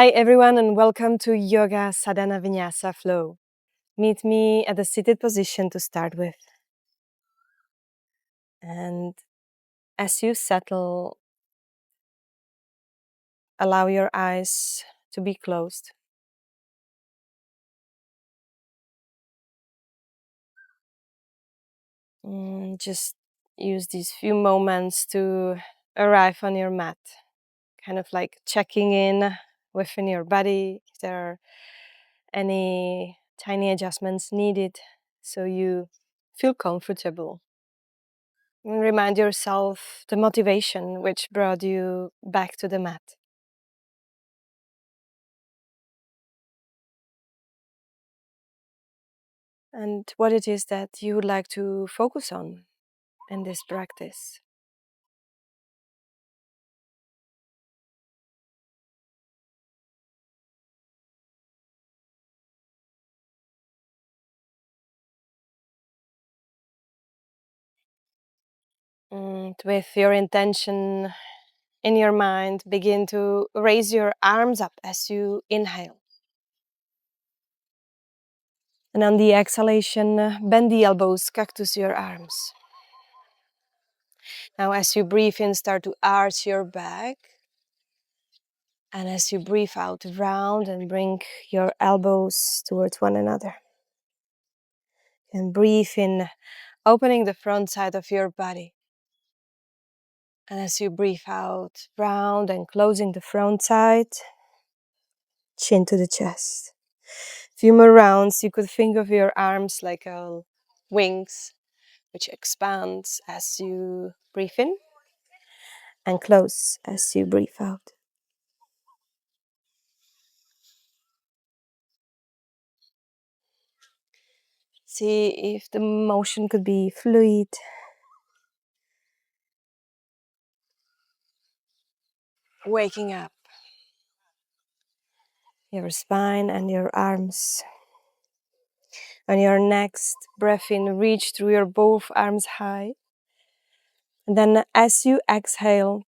Hi everyone and welcome to Yoga Sādhana Vinyasa flow. Meet me at the seated position to start with. And as you settle, allow your eyes to be closed. Just use these few moments to arrive on your mat. Kind of like checking in within your body if there are any tiny adjustments needed so you feel comfortable. And remind yourself the motivation which brought you back to the mat. And what it is that you would like to focus on in this practice. And with your intention in your mind, begin to raise your arms up as you inhale. And on the exhalation, bend the elbows, cactus your arms. Now as you breathe in, start to arch your back. And as you breathe out, round and bring your elbows towards one another. And breathe in, opening the front side of your body. And as you breathe out, round and closing the front side, chin to the chest. Few more rounds. You could think of your arms like wings, which expands as you breathe in and close as you breathe out. See if the motion could be fluid. Waking up your spine and your arms. On your next breath in, reach through your both arms high. And then as you exhale,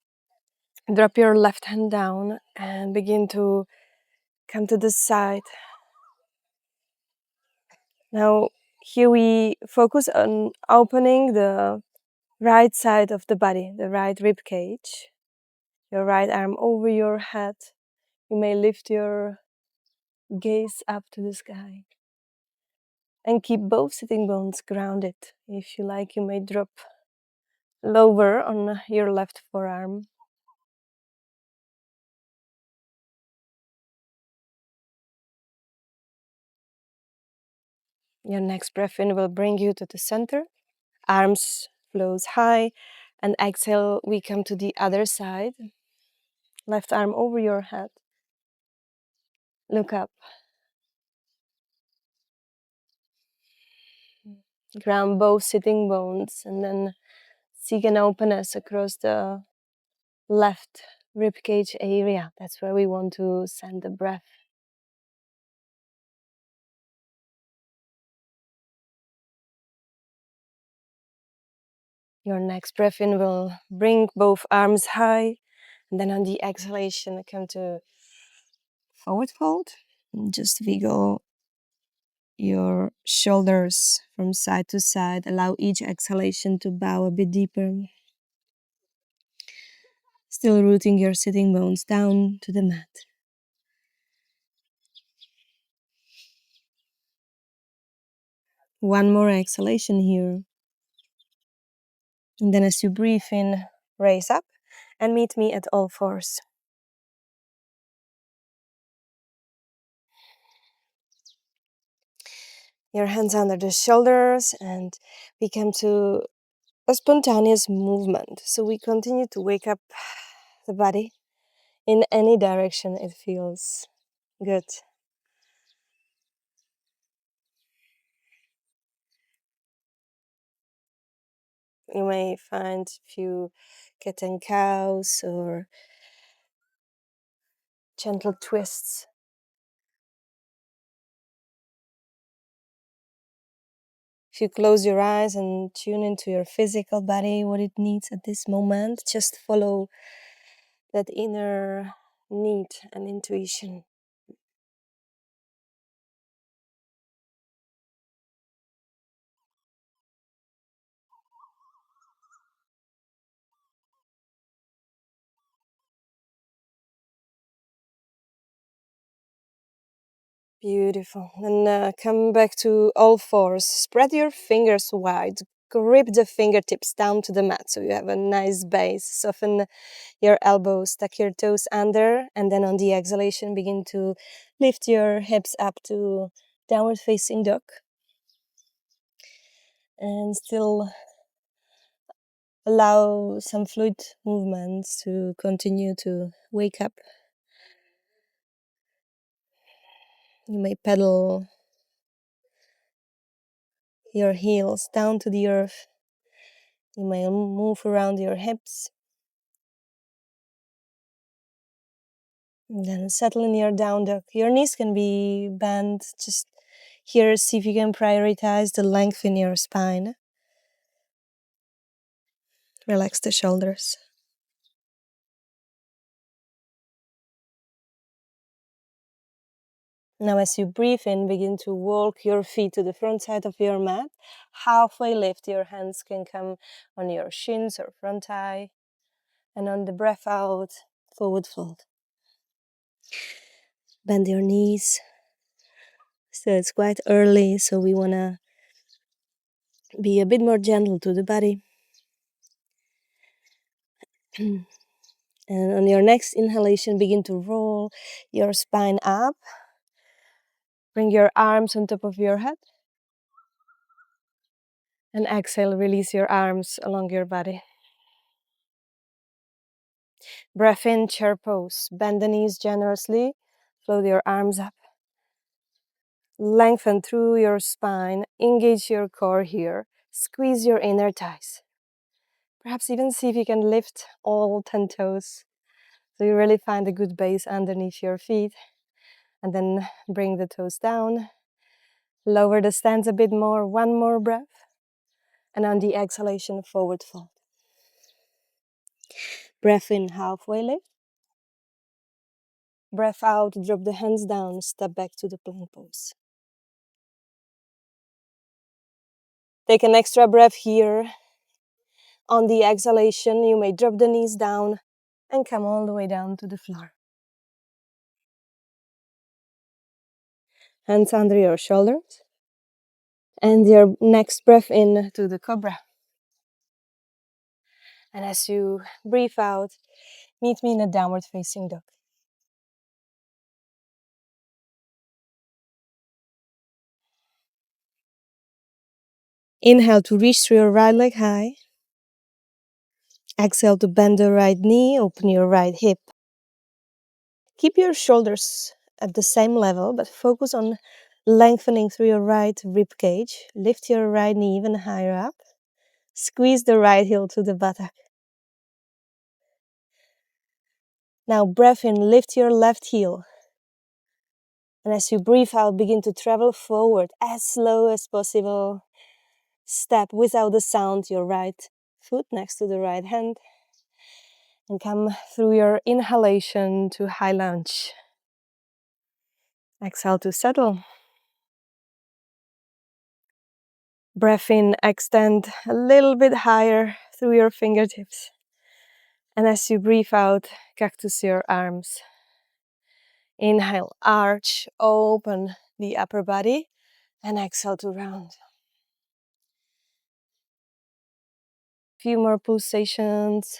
drop your left hand down and begin to come to the side. Now here we focus on opening the right side of the body, the right rib cage. Your right arm over your head. You may lift your gaze up to the sky. And keep both sitting bones grounded. If you like, you may drop lower on your left forearm. Your next breath in will bring you to the center. Arms flows high. And exhale, we come to the other side. Left arm over your head. Look up. Ground both sitting bones and then seek an openness across the left ribcage area. That's where we want to send the breath. Your next breath in will bring both arms high, and then on the exhalation, come to forward fold. And just wiggle your shoulders from side to side. Allow each exhalation to bow a bit deeper. Still rooting your sitting bones down to the mat. One more exhalation here. And then as you breathe in, raise up and meet me at all fours. Your hands under the shoulders, and we come to a spontaneous movement. So we continue to wake up the body in any direction it feels good. You may find a few cat and cows or gentle twists. If you close your eyes and tune into your physical body, what it needs at this moment, just follow that inner need and intuition. Beautiful. And come back to all fours. Spread your fingers wide. Grip the fingertips down to the mat so you have a nice base. Soften your elbows, tuck your toes under, and then on the exhalation, begin to lift your hips up to downward facing dog. And still allow some fluid movements to continue to wake up. You may pedal your heels down to the earth. You may move around your hips. And then settle in your down dog. Your knees can be bent. Just here, see if you can prioritize the length in your spine. Relax the shoulders. Now as you breathe in, begin to walk your feet to the front side of your mat. Halfway lift, your hands can come on your shins or front thigh. And on the breath out, forward fold. Bend your knees. So it's quite early, so we want to be a bit more gentle to the body. And on your next inhalation, begin to roll your spine up. Bring your arms on top of your head. And exhale, release your arms along your body. Breath in, chair pose. Bend the knees generously. Float your arms up. Lengthen through your spine. Engage your core here. Squeeze your inner thighs. Perhaps even see if you can lift all 10 toes. So you really find a good base underneath your feet. And then bring the toes down. Lower the stance a bit more. One more breath. And on the exhalation, forward fold. Breath in, halfway lift. Breath out, drop the hands down, step back to the plank pose. Take an extra breath here. On the exhalation, you may drop the knees down and come all the way down to the floor. Hands under your shoulders. And your next breath in to the cobra. And as you breathe out, meet me in a downward facing dog. Inhale to reach through your right leg high. Exhale to bend the right knee, open your right hip. Keep your shoulders at the same level, but focus on lengthening through your right rib cage. Lift your right knee even higher up. Squeeze the right heel to the buttock. Now breath in, lift your left heel. And as you breathe out, begin to travel forward as slow as possible. Step without a sound your right foot next to the right hand. And come through your inhalation to high lunge. Exhale to settle. Breath in, extend a little bit higher through your fingertips. And as you breathe out, cactus your arms. Inhale, arch, open the upper body. And exhale to round. Few more pulsations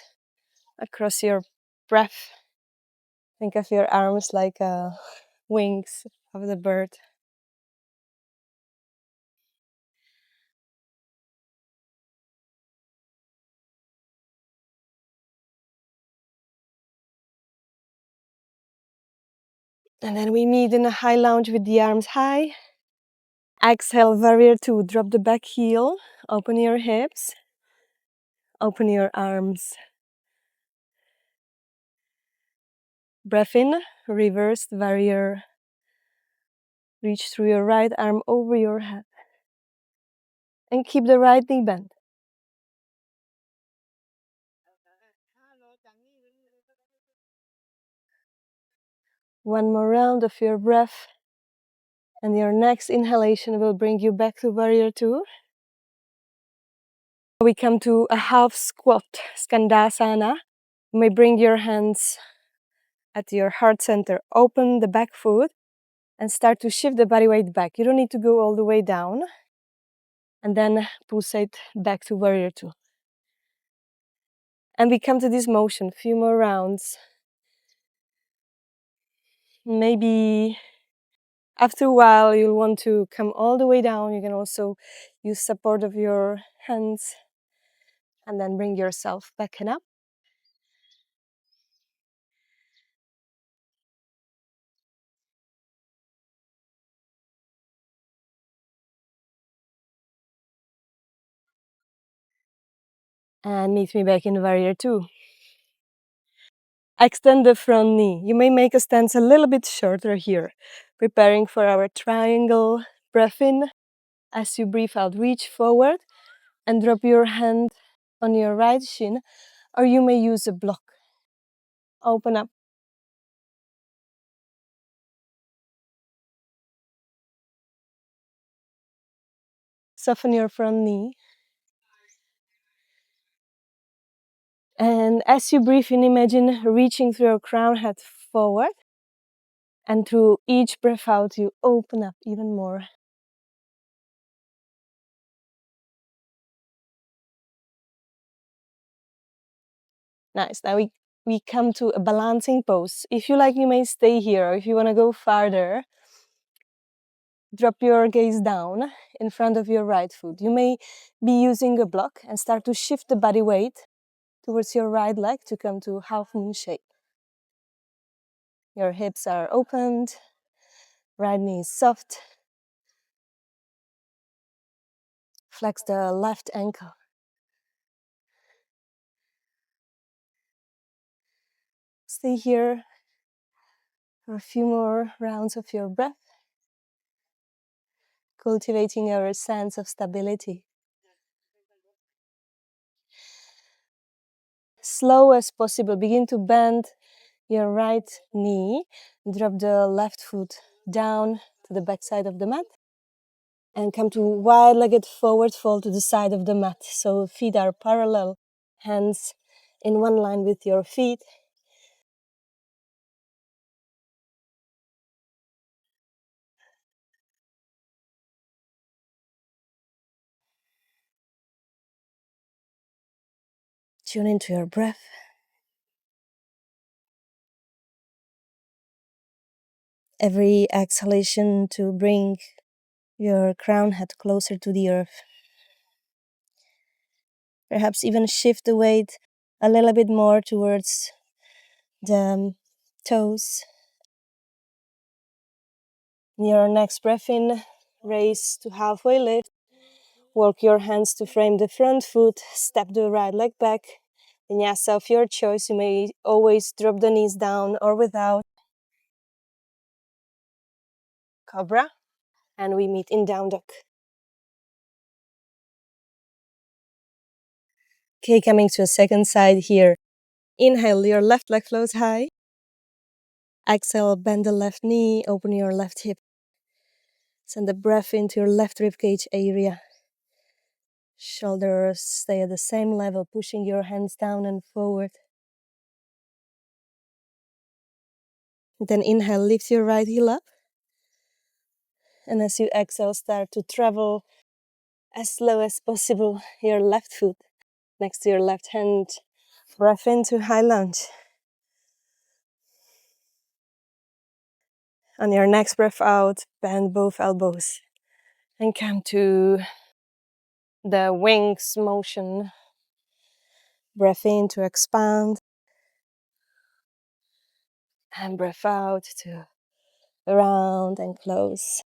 across your breath. Think of your arms like wings of the bird. And then we meet in a high lunge with the arms high. Exhale, warrior two. Drop the back heel. Open your hips. Open your arms. Breath in, reversed warrior. Reach through your right arm over your head. And keep the right knee bent. One more round of your breath, and your next inhalation will bring you back to warrior two. We come to a half squat, Skandasana. You may bring your hands at your heart center, open the back foot, and start to shift the body weight back. You don't need to go all the way down. And then pulsate back to warrior two. And we come to this motion, few more rounds. Maybe after a while you'll want to come all the way down. You can also use support of your hands and then bring yourself back and up. And meet me back in warrior two. Extend the front knee. You may make a stance a little bit shorter here, preparing for our triangle. Breath in. As you breathe out, reach forward and drop your hand on your right shin, or you may use a block. Open up. Soften your front knee. And as you breathe in, imagine reaching through your crown head forward. And through each breath out, you open up even more. Nice. Now we come to a balancing pose. If you like, you may stay here. Or if you want to go farther, drop your gaze down in front of your right foot. You may be using a block and start to shift the body weight towards your right leg to come to half moon shape. Your hips are opened, right knee is soft. Flex the left ankle. Stay here for a few more rounds of your breath, cultivating our sense of stability. Slow as possible, begin to bend your right knee, drop the left foot down to the back side of the mat, and come to wide-legged forward fold to the side of the mat. So feet are parallel, hands in one line with your feet. Tune into your breath. Every exhalation to bring your crown head closer to the earth. Perhaps even shift the weight a little bit more towards the toes. Your next breath in, raise to halfway lift. Work your hands to frame the front foot. Step the right leg back. Vinyasa of your choice. You may always drop the knees down or without. Cobra. And we meet in down dog. Okay, coming to a second side here. Inhale, your left leg floats high. Exhale, bend the left knee, open your left hip. Send the breath into your left ribcage area. Shoulders stay at the same level, pushing your hands down and forward. Then inhale, lift your right heel up. And as you exhale, start to travel as slow as possible your left foot next to your left hand. Breath into high lunge. On your next breath out, bend both elbows and come to the wings motion. Breath in to expand. And breath out to round and close.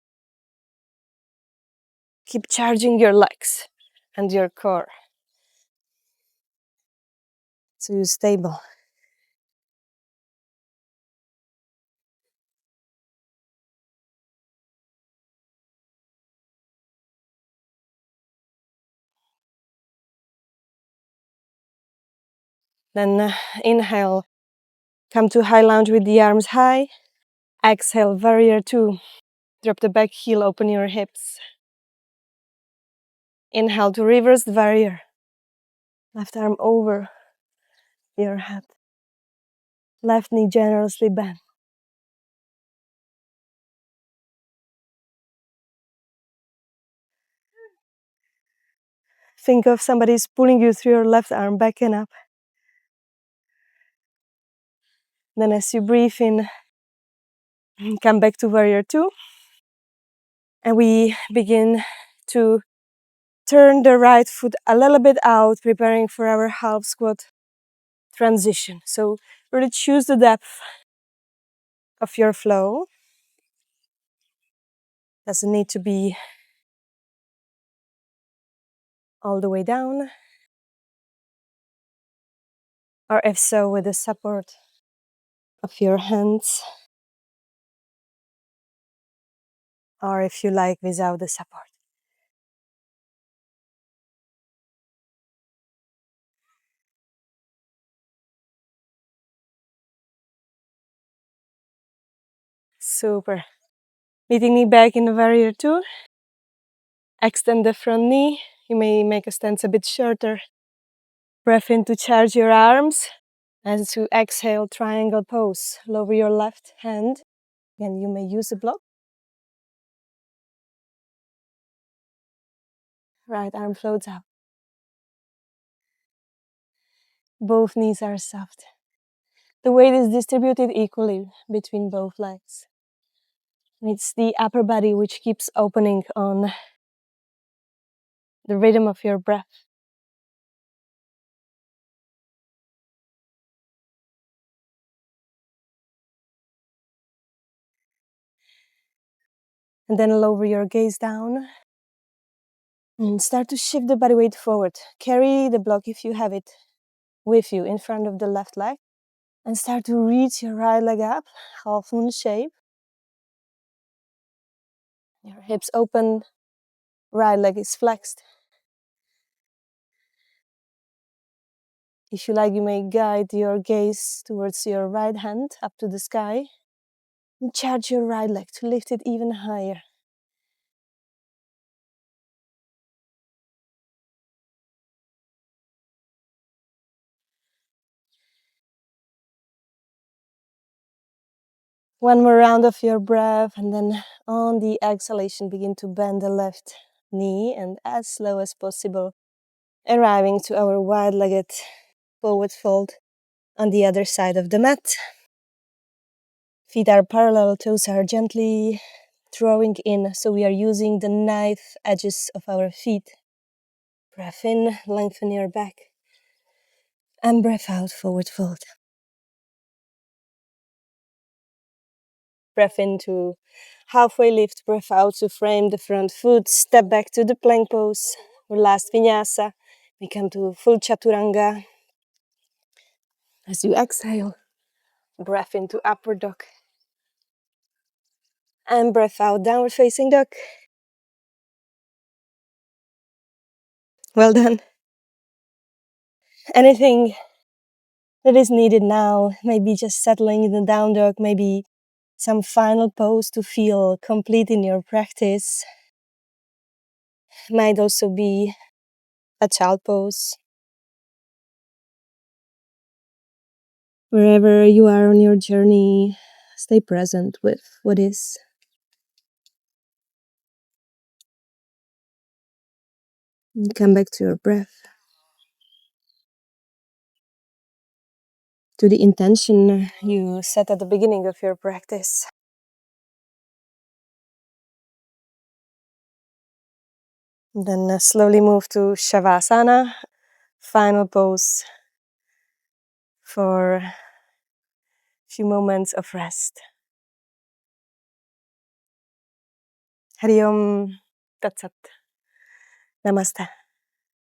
Keep charging your legs and your core so you're stable. Then inhale, come to high lunge with the arms high. Exhale, warrior two. Drop the back heel, open your hips. Inhale to reverse warrior. Left arm over your head. Left knee generously bent. Think of somebody's pulling you through your left arm, back and up. Then as you breathe in, come back to warrior two. And we begin to turn the right foot a little bit out, preparing for our half squat transition. So really choose the depth of your flow. Doesn't need to be all the way down. Or if so, with the support of your hands. Or if you like, without the support. Super. Meeting knee back in the warrior two. Extend the front knee. You may make a stance a bit shorter. Breath in to charge your arms. And to exhale, triangle pose. Lower your left hand. Again, you may use a block. Right arm floats up. Both knees are soft. The weight is distributed equally between both legs. And it's the upper body which keeps opening on the rhythm of your breath. And then lower your gaze down. And start to shift the body weight forward. Carry the block if you have it with you in front of the left leg. And start to reach your right leg up, half moon shape. Your hips open, right leg is flexed. If you like, you may guide your gaze towards your right hand up to the sky. And charge your right leg to lift it even higher. One more round of your breath, and then on the exhalation, begin to bend the left knee, and as slow as possible, arriving to our wide-legged forward fold on the other side of the mat. Feet are parallel, toes are gently drawing in, so we are using the knife edges of our feet. Breath in, lengthen your back, and breath out, forward fold. Breath into halfway lift, breath out to frame the front foot, step back to the plank pose, or last vinyasa. We come to full chaturanga. As you exhale, breath into upward dog. And breath out, downward facing dog. Well done. Anything that is needed now, maybe just settling in the down dog, maybe some final pose to feel complete in your practice. Might also be a child pose. Wherever you are on your journey, stay present with what is. And come back to your breath, to the intention you set at the beginning of your practice. Then slowly move to Shavasana, final pose for a few moments of rest. Hari Om Tat Sat. Namaste.